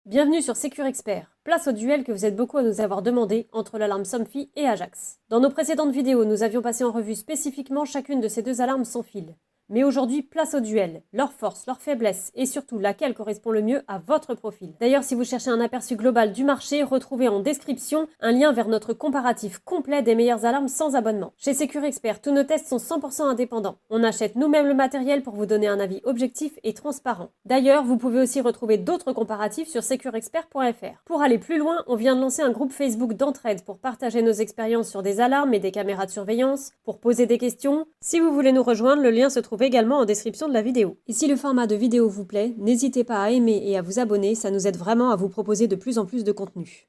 Bienvenue sur SecurExpert, place au duel que vous êtes beaucoup à nous avoir demandé entre l'alarme Somfy et Ajax. Dans nos précédentes vidéos, nous avions passé en revue spécifiquement chacune de ces deux alarmes sans fil. Mais aujourd'hui, place au duel, leurs forces, leurs faiblesses et surtout laquelle correspond le mieux à votre profil. D'ailleurs, si vous cherchez un aperçu global du marché, retrouvez en description un lien vers notre comparatif complet des meilleures alarmes sans abonnement. Chez SecurExpert, tous nos tests sont 100% indépendants. On achète nous-mêmes le matériel pour vous donner un avis objectif et transparent. D'ailleurs, vous pouvez aussi retrouver d'autres comparatifs sur securexpert.fr. Pour aller plus loin, on vient de lancer un groupe Facebook d'entraide pour partager nos expériences sur des alarmes et des caméras de surveillance, pour poser des questions. Si vous voulez nous rejoindre, le lien se trouve également en description de la vidéo. Et si le format de vidéo vous plaît, n'hésitez pas à aimer et à vous abonner, ça nous aide vraiment à vous proposer de plus en plus de contenu.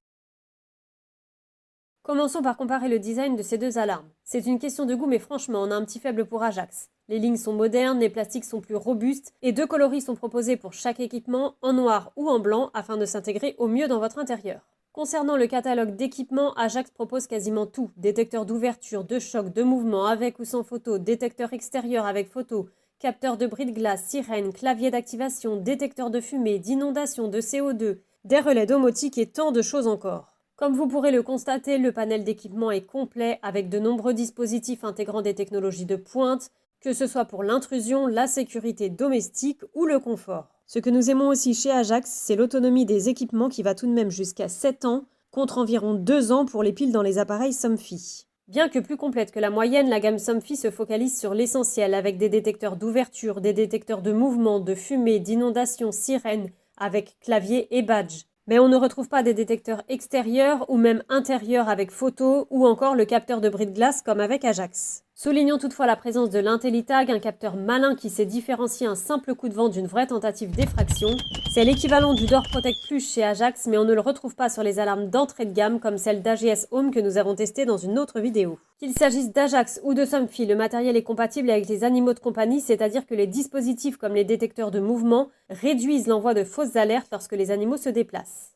Commençons par comparer le design de ces deux alarmes. C'est une question de goût, mais franchement, on a un petit faible pour Ajax. Les lignes sont modernes, les plastiques sont plus robustes et deux coloris sont proposés pour chaque équipement, en noir ou en blanc, afin de s'intégrer au mieux dans votre intérieur. Concernant le catalogue d'équipements, Ajax propose quasiment tout. Détecteur d'ouverture, de choc, de mouvement avec ou sans photo, détecteur extérieur avec photo, capteur de bris de glace, sirène, clavier d'activation, détecteur de fumée, d'inondation, de CO2, des relais domotiques et tant de choses encore. Comme vous pourrez le constater, le panel d'équipement est complet avec de nombreux dispositifs intégrant des technologies de pointe, que ce soit pour l'intrusion, la sécurité domestique ou le confort. Ce que nous aimons aussi chez Ajax, c'est l'autonomie des équipements qui va tout de même jusqu'à 7 ans, contre environ 2 ans pour les piles dans les appareils Somfy. Bien que plus complète que la moyenne, la gamme Somfy se focalise sur l'essentiel avec des détecteurs d'ouverture, des détecteurs de mouvement, de fumée, d'inondation, sirène, avec clavier et badge. Mais on ne retrouve pas des détecteurs extérieurs ou même intérieurs avec photo ou encore le capteur de bris de glace comme avec Ajax. Soulignons toutefois la présence de l'IntelliTag, un capteur malin qui sait différencier un simple coup de vent d'une vraie tentative d'effraction. C'est l'équivalent du Door Protect Plus chez Ajax, mais on ne le retrouve pas sur les alarmes d'entrée de gamme comme celle d'AGS Home que nous avons testée dans une autre vidéo. Qu'il s'agisse d'Ajax ou de Somfy, le matériel est compatible avec les animaux de compagnie, c'est-à-dire que les dispositifs comme les détecteurs de mouvement réduisent l'envoi de fausses alertes lorsque les animaux se déplacent.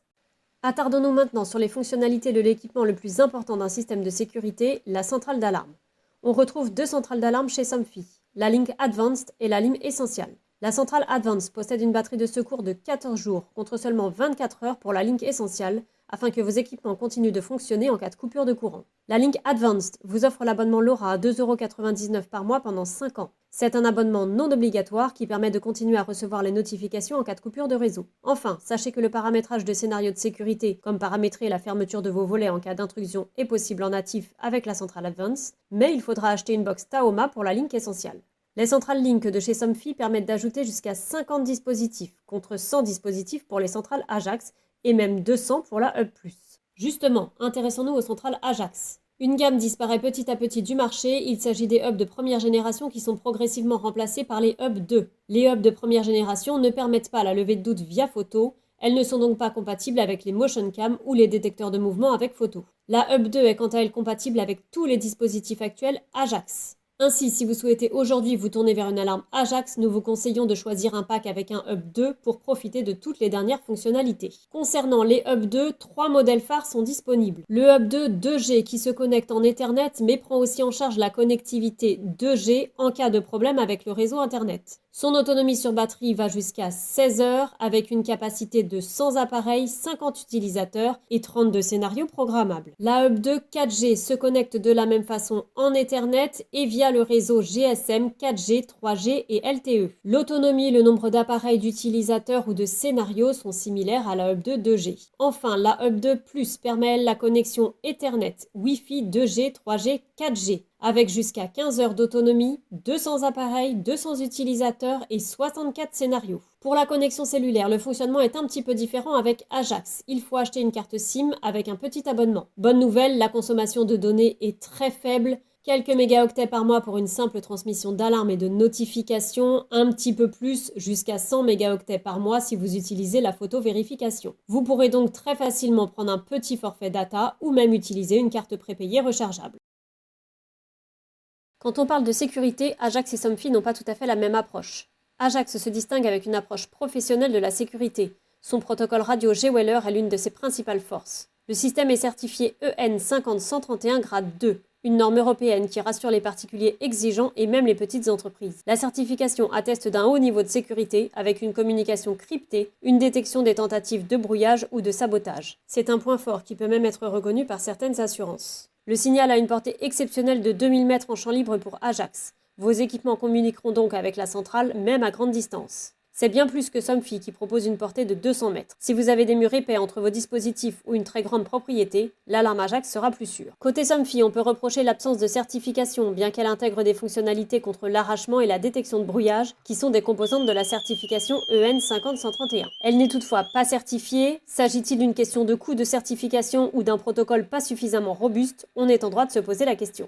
Attardons-nous maintenant sur les fonctionnalités de l'équipement le plus important d'un système de sécurité, la centrale d'alarme. On retrouve deux centrales d'alarme chez Somfy, la Link Advanced et la Link Essential. La centrale Advanced possède une batterie de secours de 14 jours contre seulement 24 heures pour la Link Essential, afin que vos équipements continuent de fonctionner en cas de coupure de courant. La Link Advanced vous offre l'abonnement LoRa à 2,99 € par mois pendant 5 ans. C'est un abonnement non obligatoire qui permet de continuer à recevoir les notifications en cas de coupure de réseau. Enfin, sachez que le paramétrage de scénarios de sécurité, comme paramétrer la fermeture de vos volets en cas d'intrusion, est possible en natif avec la centrale Advanced, mais il faudra acheter une box Taoma pour la Link Essential. Les centrales Link de chez Somfy permettent d'ajouter jusqu'à 50 dispositifs, contre 100 dispositifs pour les centrales Ajax, et même 200 pour la Hub+. Justement, intéressons-nous aux centrales Ajax. Une gamme disparaît petit à petit du marché, il s'agit des hubs de première génération qui sont progressivement remplacés par les hubs 2. Les hubs de première génération ne permettent pas la levée de doute via photo, elles ne sont donc pas compatibles avec les motion cam ou les détecteurs de mouvement avec photo. La Hub 2 est quant à elle compatible avec tous les dispositifs actuels Ajax. Ainsi, si vous souhaitez aujourd'hui vous tourner vers une alarme Ajax, nous vous conseillons de choisir un pack avec un Hub 2 pour profiter de toutes les dernières fonctionnalités. Concernant les Hub 2, 3 modèles phares sont disponibles. Le Hub 2 2G qui se connecte en Ethernet mais prend aussi en charge la connectivité 2G en cas de problème avec le réseau Internet. Son autonomie sur batterie va jusqu'à 16 heures avec une capacité de 100 appareils, 50 utilisateurs et 32 scénarios programmables. La Hub 2 4G se connecte de la même façon en Ethernet et via le réseau GSM, 4G, 3G et LTE. L'autonomie, le nombre d'appareils d'utilisateurs ou de scénarios sont similaires à la Hub 2 2G. Enfin, la Hub 2 Plus permet la connexion Ethernet, Wi-Fi 2G, 3G, 4G. Avec jusqu'à 15 heures d'autonomie, 200 appareils, 200 utilisateurs et 64 scénarios. Pour la connexion cellulaire, le fonctionnement est un petit peu différent avec Ajax. Il faut acheter une carte SIM avec un petit abonnement. Bonne nouvelle, la consommation de données est très faible. Quelques mégaoctets par mois pour une simple transmission d'alarme et de notification, un petit peu plus, jusqu'à 100 mégaoctets par mois si vous utilisez la photo-vérification. Vous pourrez donc très facilement prendre un petit forfait data ou même utiliser une carte prépayée rechargeable. Quand on parle de sécurité, Ajax et Somfy n'ont pas tout à fait la même approche. Ajax se distingue avec une approche professionnelle de la sécurité. Son protocole radio G-Weller est l'une de ses principales forces. Le système est certifié EN 50131 grade 2. une norme européenne qui rassure les particuliers exigeants et même les petites entreprises. La certification atteste d'un haut niveau de sécurité avec une communication cryptée, une détection des tentatives de brouillage ou de sabotage. C'est un point fort qui peut même être reconnu par certaines assurances. Le signal a une portée exceptionnelle de 2000 mètres en champ libre pour Ajax. Vos équipements communiqueront donc avec la centrale, même à grande distance. C'est bien plus que Somfy qui propose une portée de 200 mètres. Si vous avez des murs épais entre vos dispositifs ou une très grande propriété, l'alarme Ajax sera plus sûre. Côté Somfy, on peut reprocher l'absence de certification, bien qu'elle intègre des fonctionnalités contre l'arrachement et la détection de brouillage, qui sont des composantes de la certification EN 50131. Elle n'est toutefois pas certifiée. S'agit-il d'une question de coût de certification ou d'un protocole pas suffisamment robuste? On est en droit de se poser la question.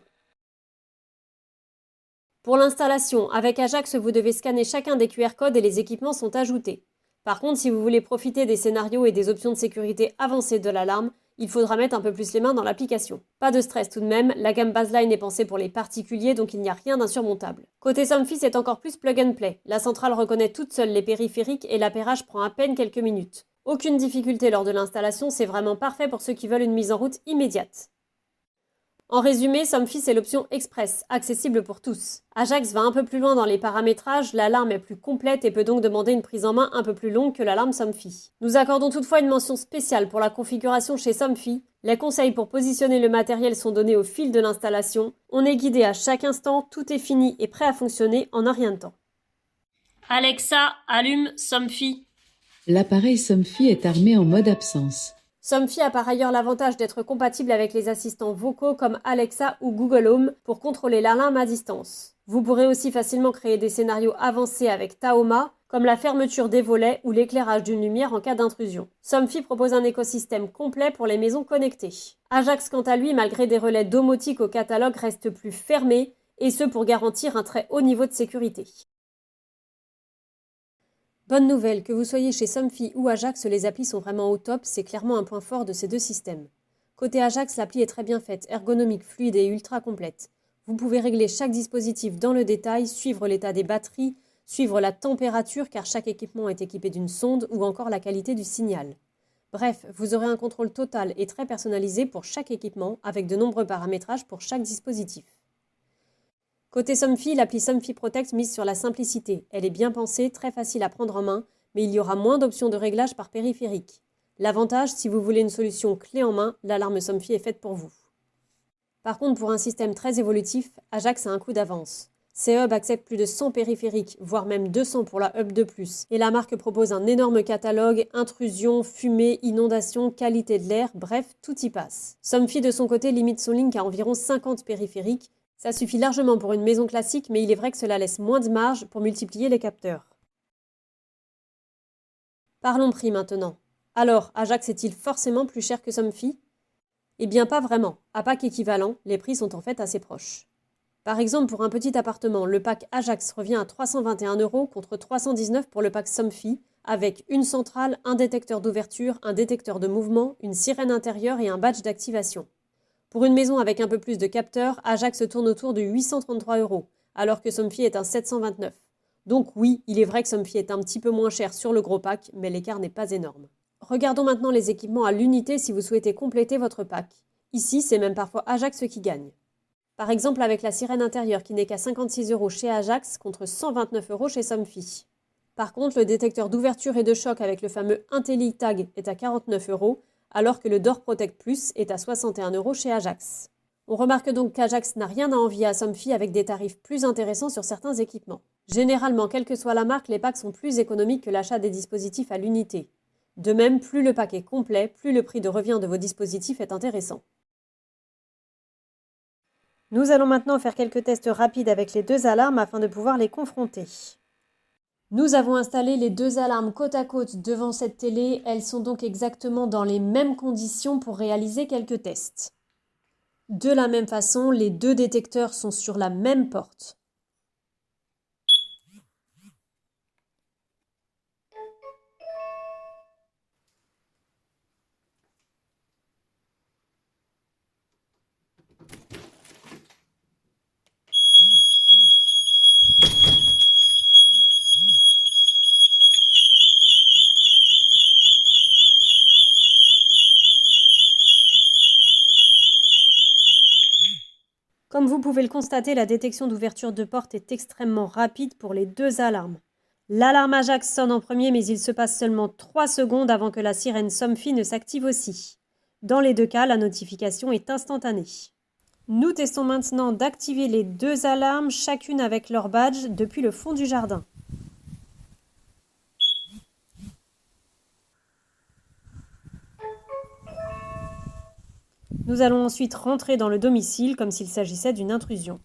Pour l'installation, avec Ajax, vous devez scanner chacun des QR codes et les équipements sont ajoutés. Par contre, si vous voulez profiter des scénarios et des options de sécurité avancées de l'alarme, il faudra mettre un peu plus les mains dans l'application. Pas de stress tout de même, la gamme Baseline est pensée pour les particuliers, donc il n'y a rien d'insurmontable. Côté Somfy, c'est encore plus plug and play. La centrale reconnaît toute seule les périphériques et l'appairage prend à peine quelques minutes. Aucune difficulté lors de l'installation, c'est vraiment parfait pour ceux qui veulent une mise en route immédiate. En résumé, Somfy c'est l'option express, accessible pour tous. Ajax va un peu plus loin dans les paramétrages, l'alarme est plus complète et peut donc demander une prise en main un peu plus longue que l'alarme Somfy. Nous accordons toutefois une mention spéciale pour la configuration chez Somfy. Les conseils pour positionner le matériel sont donnés au fil de l'installation. On est guidé à chaque instant, tout est fini et prêt à fonctionner en un rien de temps. Alexa, allume Somfy. L'appareil Somfy est armé en mode absence. Somfy a par ailleurs l'avantage d'être compatible avec les assistants vocaux comme Alexa ou Google Home pour contrôler l'alarme à distance. Vous pourrez aussi facilement créer des scénarios avancés avec Taoma, comme la fermeture des volets ou l'éclairage d'une lumière en cas d'intrusion. Somfy propose un écosystème complet pour les maisons connectées. Ajax, quant à lui, malgré des relais domotiques au catalogue, reste plus fermé, et ce pour garantir un très haut niveau de sécurité. Bonne nouvelle, que vous soyez chez Somfy ou Ajax, les applis sont vraiment au top, c'est clairement un point fort de ces deux systèmes. Côté Ajax, l'appli est très bien faite, ergonomique, fluide et ultra complète. Vous pouvez régler chaque dispositif dans le détail, suivre l'état des batteries, suivre la température car chaque équipement est équipé d'une sonde ou encore la qualité du signal. Bref, vous aurez un contrôle total et très personnalisé pour chaque équipement avec de nombreux paramétrages pour chaque dispositif. Côté Somfy, l'appli Somfy Protect mise sur la simplicité. Elle est bien pensée, très facile à prendre en main, mais il y aura moins d'options de réglage par périphérique. L'avantage, si vous voulez une solution clé en main, l'alarme Somfy est faite pour vous. Par contre, pour un système très évolutif, Ajax a un coup d'avance. Ces hubs acceptent plus de 100 périphériques, voire même 200 pour la hub de plus. Et la marque propose un énorme catalogue, intrusion, fumée, inondation, qualité de l'air, bref, tout y passe. Somfy de son côté limite son link à environ 50 périphériques. Ça suffit largement pour une maison classique, mais il est vrai que cela laisse moins de marge pour multiplier les capteurs. Parlons prix maintenant. Alors, Ajax est-il forcément plus cher que Somfy ? Eh bien pas vraiment. À pack équivalent, les prix sont en fait assez proches. Par exemple, pour un petit appartement, le pack Ajax revient à 321 € contre 319 pour le pack Somfy, avec une centrale, un détecteur d'ouverture, un détecteur de mouvement, une sirène intérieure et un badge d'activation. Pour une maison avec un peu plus de capteurs, Ajax tourne autour de 833 €, alors que Somfy est un 729. Donc oui, il est vrai que Somfy est un petit peu moins cher sur le gros pack, mais l'écart n'est pas énorme. Regardons maintenant les équipements à l'unité si vous souhaitez compléter votre pack. Ici, c'est même parfois Ajax qui gagne. Par exemple avec la sirène intérieure qui n'est qu'à 56 € chez Ajax contre 129 € chez Somfy. Par contre, le détecteur d'ouverture et de choc avec le fameux IntelliTag est à 49 €, alors que le Door Protect Plus est à 61 € chez Ajax. On remarque donc qu'Ajax n'a rien à envier à Somfy avec des tarifs plus intéressants sur certains équipements. Généralement, quelle que soit la marque, les packs sont plus économiques que l'achat des dispositifs à l'unité. De même, plus le pack est complet, plus le prix de revient de vos dispositifs est intéressant. Nous allons maintenant faire quelques tests rapides avec les deux alarmes afin de pouvoir les confronter. Nous avons installé les deux alarmes côte à côte devant cette télé. Elles sont donc exactement dans les mêmes conditions pour réaliser quelques tests. De la même façon, les deux détecteurs sont sur la même porte. Comme vous pouvez le constater, la détection d'ouverture de porte est extrêmement rapide pour les deux alarmes. L'alarme Ajax sonne en premier, mais il se passe seulement 3 secondes avant que la sirène Somfy ne s'active aussi. Dans les deux cas, la notification est instantanée. Nous testons maintenant d'activer les deux alarmes, chacune avec leur badge, depuis le fond du jardin. Nous allons ensuite rentrer dans le domicile comme s'il s'agissait d'une intrusion.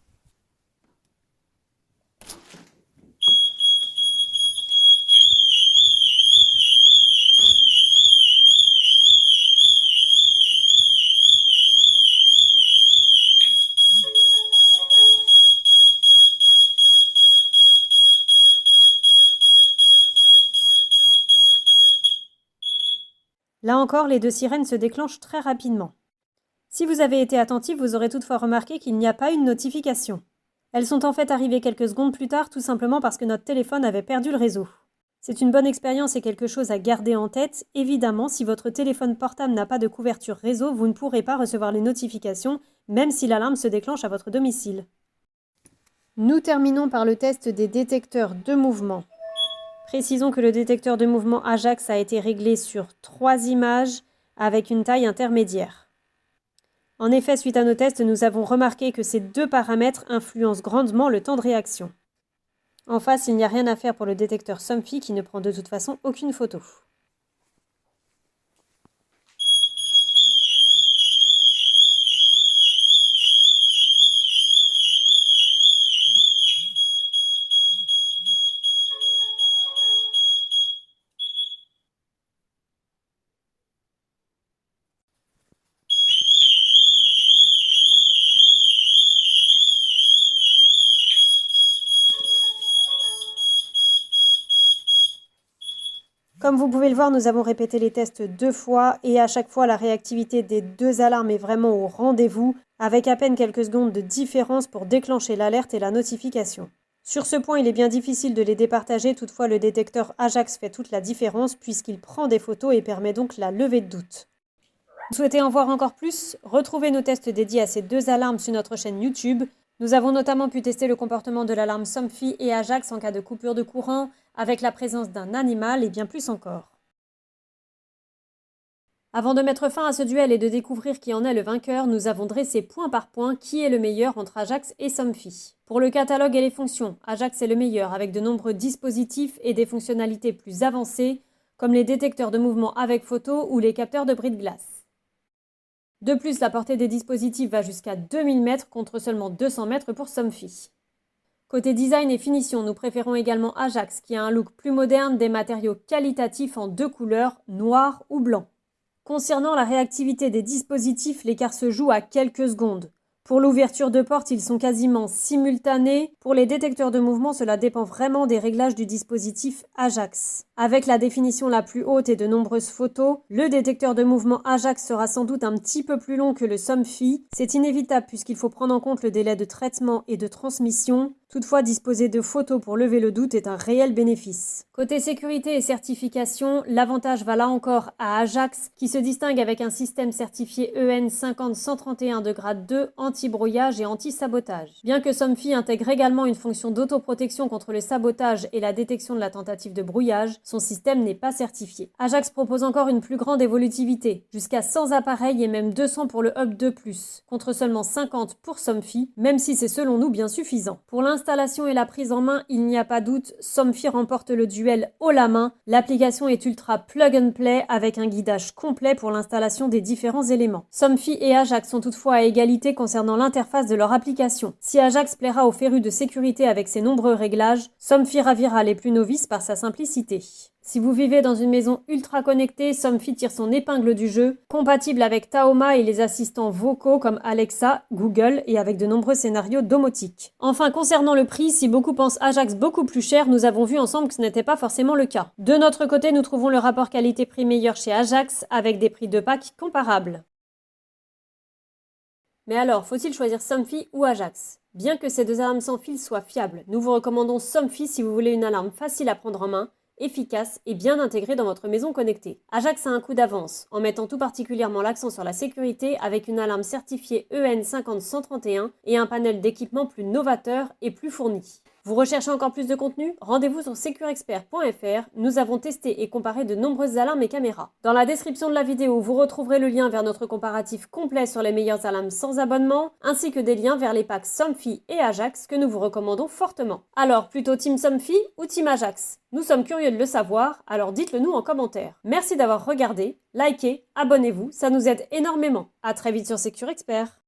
Là encore, les deux sirènes se déclenchent très rapidement. Si vous avez été attentif, vous aurez toutefois remarqué qu'il n'y a pas une notification. Elles sont en fait arrivées quelques secondes plus tard, tout simplement parce que notre téléphone avait perdu le réseau. C'est une bonne expérience et quelque chose à garder en tête. Évidemment, si votre téléphone portable n'a pas de couverture réseau, vous ne pourrez pas recevoir les notifications, même si l'alarme se déclenche à votre domicile. Nous terminons par le test des détecteurs de mouvement. Précisons que le détecteur de mouvement Ajax a été réglé sur 3 images avec une taille intermédiaire. En effet, suite à nos tests, nous avons remarqué que ces deux paramètres influencent grandement le temps de réaction. En face, il n'y a rien à faire pour le détecteur Somfy qui ne prend de toute façon aucune photo. Comme vous pouvez le voir, nous avons répété les tests 2 fois et à chaque fois la réactivité des deux alarmes est vraiment au rendez-vous, avec à peine quelques secondes de différence pour déclencher l'alerte et la notification. Sur ce point, il est bien difficile de les départager, toutefois le détecteur Ajax fait toute la différence puisqu'il prend des photos et permet donc la levée de doute. Vous souhaitez en voir encore plus? Retrouvez nos tests dédiés à ces deux alarmes sur notre chaîne YouTube. Nous avons notamment pu tester le comportement de l'alarme Somfy et Ajax en cas de coupure de courant, avec la présence d'un animal et bien plus encore. Avant de mettre fin à ce duel et de découvrir qui en est le vainqueur, nous avons dressé point par point qui est le meilleur entre Ajax et Somfy. Pour le catalogue et les fonctions, Ajax est le meilleur avec de nombreux dispositifs et des fonctionnalités plus avancées, comme les détecteurs de mouvement avec photo ou les capteurs de bris de glace. De plus, la portée des dispositifs va jusqu'à 2000 mètres contre seulement 200 mètres pour Somfy. Côté design et finition, nous préférons également Ajax qui a un look plus moderne, des matériaux qualitatifs en 2 couleurs, noir ou blanc. Concernant la réactivité des dispositifs, l'écart se joue à quelques secondes. Pour l'ouverture de porte, ils sont quasiment simultanés. Pour les détecteurs de mouvement, cela dépend vraiment des réglages du dispositif Ajax. Avec la définition la plus haute et de nombreuses photos, le détecteur de mouvement Ajax sera sans doute un petit peu plus long que le Somfy. C'est inévitable puisqu'il faut prendre en compte le délai de traitement et de transmission. Toutefois, disposer de photos pour lever le doute est un réel bénéfice. Côté sécurité et certification, l'avantage va là encore à Ajax, qui se distingue avec un système certifié EN 50131 de grade 2, anti-brouillage et anti-sabotage. Bien que Somfy intègre également une fonction d'autoprotection contre le sabotage et la détection de la tentative de brouillage, son système n'est pas certifié. Ajax propose encore une plus grande évolutivité, jusqu'à 100 appareils et même 200 pour le Hub 2+, contre seulement 50 pour Somfy, même si c'est selon nous bien suffisant. Pour l'installation et la prise en main, il n'y a pas doute, Somfy remporte le duel haut la main. L'application est ultra plug and play avec un guidage complet pour l'installation des différents éléments. Somfy et Ajax sont toutefois à égalité concernant l'interface de leur application. Si Ajax plaira aux férus de sécurité avec ses nombreux réglages, Somfy ravira les plus novices par sa simplicité. Si vous vivez dans une maison ultra connectée, Somfy tire son épingle du jeu, compatible avec Taoma et les assistants vocaux comme Alexa, Google et avec de nombreux scénarios domotiques. Enfin, concernant le prix, si beaucoup pensent Ajax beaucoup plus cher, nous avons vu ensemble que ce n'était pas forcément le cas. De notre côté, nous trouvons le rapport qualité-prix meilleur chez Ajax avec des prix de pack comparables. Mais alors, faut-il choisir Somfy ou Ajax? Bien que ces deux alarmes sans fil soient fiables, nous vous recommandons Somfy si vous voulez une alarme facile à prendre en main efficace et bien intégré dans votre maison connectée. Ajax a un coup d'avance, en mettant tout particulièrement l'accent sur la sécurité avec une alarme certifiée EN 50131 et un panel d'équipement plus novateur et plus fourni. Vous recherchez encore plus de contenu? Rendez-vous sur securexpert.fr. Nous avons testé et comparé de nombreuses alarmes et caméras. Dans la description de la vidéo, vous retrouverez le lien vers notre comparatif complet sur les meilleures alarmes sans abonnement, ainsi que des liens vers les packs Somfy et Ajax que nous vous recommandons fortement. Alors, plutôt Team Somfy ou Team Ajax? Nous sommes curieux de le savoir, alors dites-le nous en commentaire. Merci d'avoir regardé, likez, abonnez-vous, ça nous aide énormément. À très vite sur Secure Expert.